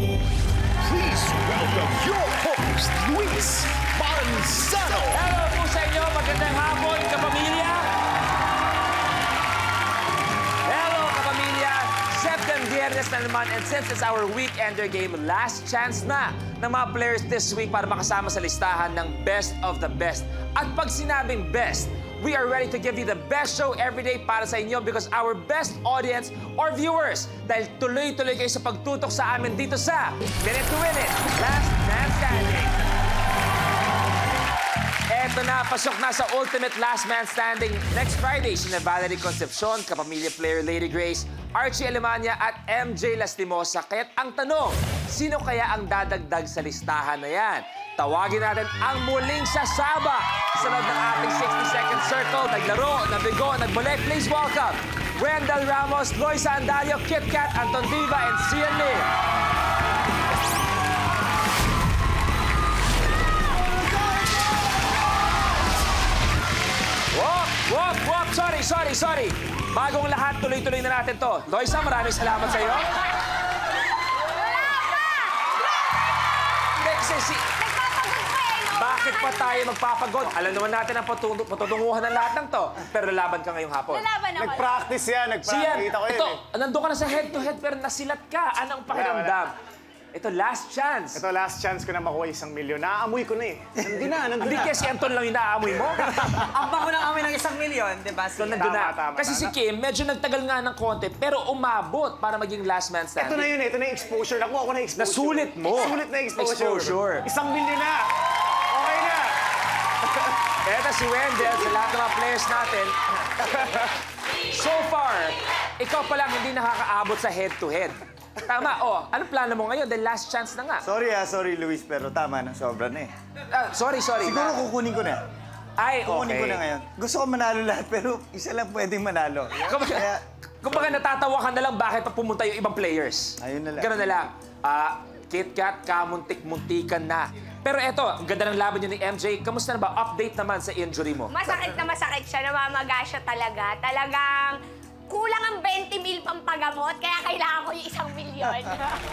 Please welcome your host, Luis Manzano. Hello po sa inyo, magandang hapon, kapamilya. Hello, kapamilya. September Viernes na naman, and since it's our weekender game, last chance na ng mga players this week para makasama sa listahan ng best of the best. At pag sinabing best, we are ready to give you the best show every day para sa inyo because our best audience or viewers, dahil tuloy-tuloy kayo sa pagtutok sa amin dito sa Minute to Win It, Last Man Standing. Eto na, pasok na sa Ultimate Last Man Standing next Friday. Sina Valerie Concepcion, kapamilya player Lady Grace, Archie Alemania at MJ Lastimosa. Kaya't ang tanong, sino kaya ang dadagdag sa listahan na yan? Tawagin natin ang muling sasaba sa loob ng ating 60-second circle. Naglaro, nabigo, nagbalik. Please welcome Wendell Ramos, Loisa Andalio, Kit Kat, Anton Diva, and Cian Lee. Wop! Sorry. Bagong lahat, tuloy-tuloy na natin to. Loisa, maraming salamat sa iyo. Bakit pa tayo magpapagod? Alam naman natin ang patutunguhan ng lahat ng to. Pero lalaban ka ngayong hapon. Lalaban ako. Nag-practice yan. Kita ko yun. Ito, nandun ka na sa head-to-head pero nasilat ka. Anong pakiramdam? Ito, last chance. Ito, last chance ko na makuha 1 milyon. Naaamoy ko na eh. Nandun na. Hindi kaya si Anton lang yung naaamoy mo. Ang bango ng amoy ng 1 milyon, di ba? So, nandun na. Tama. Kasi si Kim, medyo nagtagal nga ng konti, pero umabot para maging last man standing. Ito na yun eh. Ito na yung exposure. Nakuha ko na exposure. Nasulit mo. Sulit na exposure. 1 milyon na. Okay na. Eto si Wendell, sa lahat ng mga players natin. So far, ikaw pa lang hindi nakakaabot sa head-to-head. Tama, anong plano mo ngayon? Dahil last chance na nga. Sorry Luis, pero tama na, sobra na eh. Sorry. Siguro kukunin ko na. Ay, Kukunin okay. ko na ngayon. Gusto ko manalo lahat, pero isa lang pwedeng manalo. Kumbaga natatawa ka na lang bakit pa pumunta yung ibang players. Ayun na lang. Ganun na lang. Kit Kat, kamuntik-muntikan na. Pero eto, ang ganda ng laban niyo ni MJ. Kamusta na ba? Update naman sa injury mo. Masakit na masakit siya. Namamaga siya talaga. Talagang kulang ang 20 mil pampagamot, kaya kailangan ko yung 1 milyon.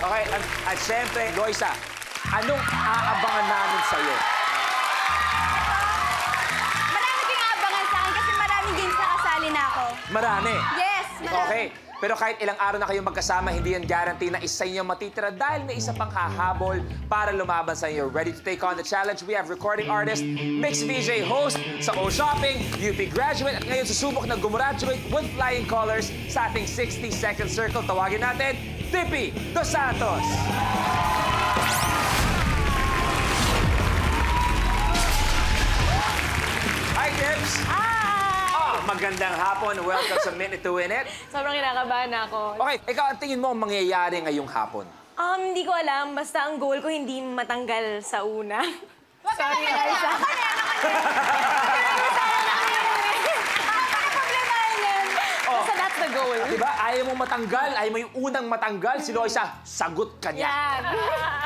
Okay, at syempre, Loisa, anong aabangan namin sa'yo? Marami kang aabangan sa akin kasi maraming games na kasali na ako. Marami. Yes, marami. Okay. Pero kahit ilang araw na kayong magkasama, hindi yan guarantee na isa inyong matitira dahil may isa pang hahabol para lumaban sa inyo. Ready to take on the challenge? We have recording artist, Mix VJ host sa O Shopping, UP graduate, at ngayon susubok na gumraduate with flying colors sa ating 60-second circle. Tawagin natin, Tippy Dos Santos. Hi, Tips! Magandang hapon. Welcome sa Minute to Win It. Sobrang kinakabahan ako. Okay, ikaw, ang tingin mo ang mangyayari ngayong hapon? Hindi ko alam. Basta ang goal ko hindi matanggal sa una. Wag ka Sorry, na Liza. Basta that's the goal. Diba? Ayaw mo matanggal. Ayaw mo yung unang matanggal. Si Loisa, sagot ka niya. Yan.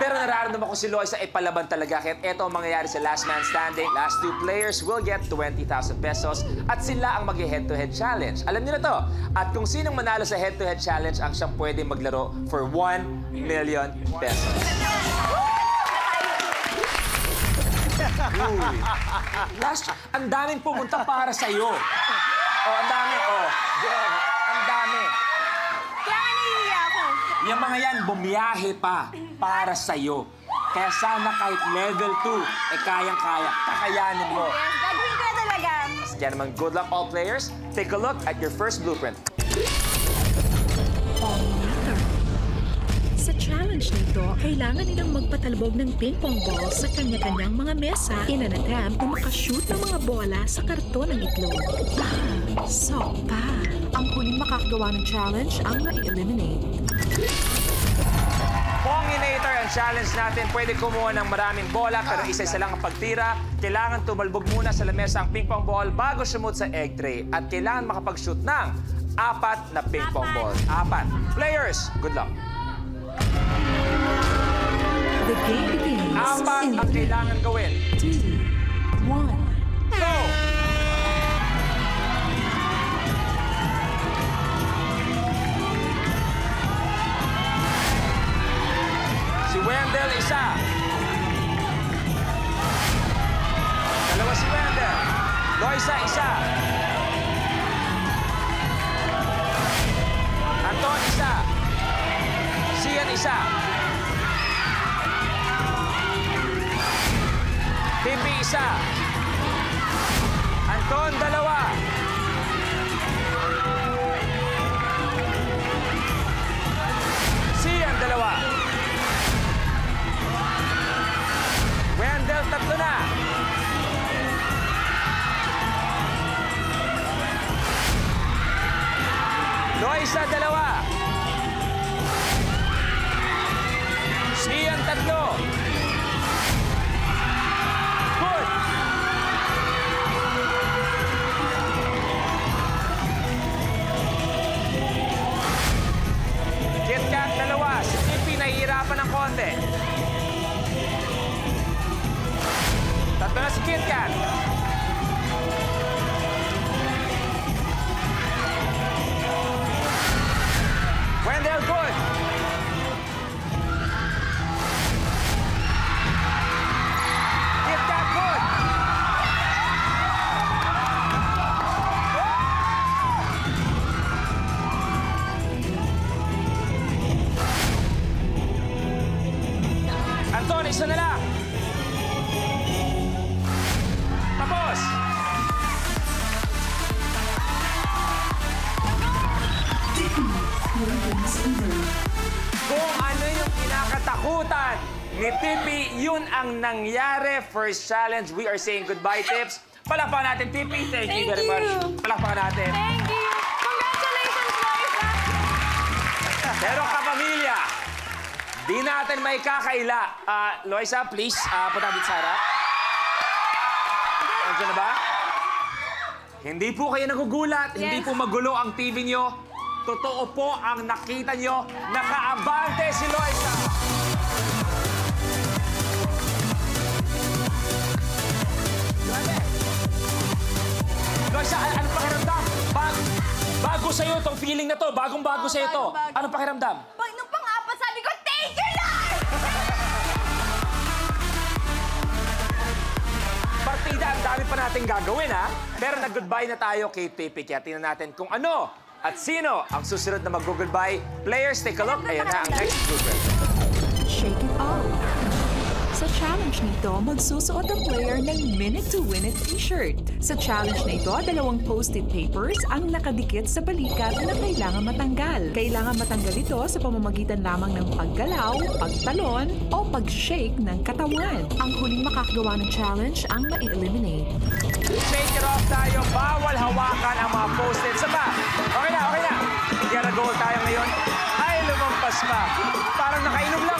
Pero nararamdaman ko si Loisa ay palaban talaga. Kaya eto ang mangyayari sa Last Man Standing. Last 2 players will get 20,000 pesos at sila ang mag-head-to-head challenge. Alam niyo na to. At kung sinong manalo sa head-to-head challenge ang siyang pwedeng maglaro for 1 million pesos. Uy. Last, ang daming pumunta para sa'yo. Ang dami, Ang dami. Kaya nga nahihiya ako. Yung mga yan, bumiyahe pa para sa'yo. Kaya sana kahit level 2, kayang-kaya. Kakayanin mo. Yes, gagawin ko na talaga. Gentlemen, good luck all players. Take a look at your first blueprint. Sa challenge nito, kailangan nilang magpatalbog ng ping-pong ball sa kanya-kanyang mga mesa in an attempt na makashoot ng mga bola sa karton ng itlog. Sopa! Ang huling makakagawa ng challenge ang na-eliminate. Ponginator ang challenge natin. Pwede kumuha ng maraming bola pero isa-isa lang ang pagtira. Kailangan tumalbog muna sa lamesa ang ping-pong ball bago sumut sa egg tray. At kailangan makapag-shoot ng 4 na ping-pong ball. 4. Players, good luck. The game begins 4 ang kailangan gawin. 2, 1. Go! Loisa, isa. Anton, isa. Sian, isa. Tipi, isa. Anton, dalawa. Sian, dalawa. Wendell, tatlo na. Loisa, dalawa. Sian, tatlo. Good. KitKat, dalawa. Si Tipi, nahihirapan ng konti. Tatlo na si KitKat. Wendell, good. KitKat, good. Anton, isa na lang. Tapos. Kung ano yung kinakatakutan ni Tipi, yun ang nangyari. First challenge, we are saying goodbye, Tips. Palakpakan natin, Tipi. Thank you very much. Palakpakan natin. Thank you! Congratulations, Loisa! Pero kapamilya, di natin may kakaila. Loisa, please, punta dito sa harap. Nandiyan na ba? Hindi po kayo nagugulat, hindi po magulo ang TV nyo. Totoo po ang nakita nyo, nakaabante si Loisa. Loisa, ano pakiramdam? Bago sa'yo itong feeling na to, bagong-bago sa'yo to. Anong pakiramdam? Nung pang-apat, sabi ko, thank you, Lord! Partida, ang dami pa natin gagawin, ha? Pero nag-goodbye na tayo kay Tipi. Kaya tingnan natin kung ano at sino ang susunod na mag-goodbye. Players, take a look. Ayan na ang next group. Shake it off. Sa challenge nito, magsusuot ang player ng Minute to Win It t-shirt. Sa challenge na ito, 2 post-it papers ang nakadikit sa balikat na kailangan matanggal. Kailangan matanggal ito sa pamamagitan lamang ng paggalaw, pagtalon, o pag-shake ng katawan. Ang huling makakagawa ng challenge ang ma-eliminate. Shake it off tayo. Bawal hawakan ang mga post-its. Saba, okay na, okay na. Gara goal tayo ngayon. Ay, lumampas pa. Parang nakainom lang,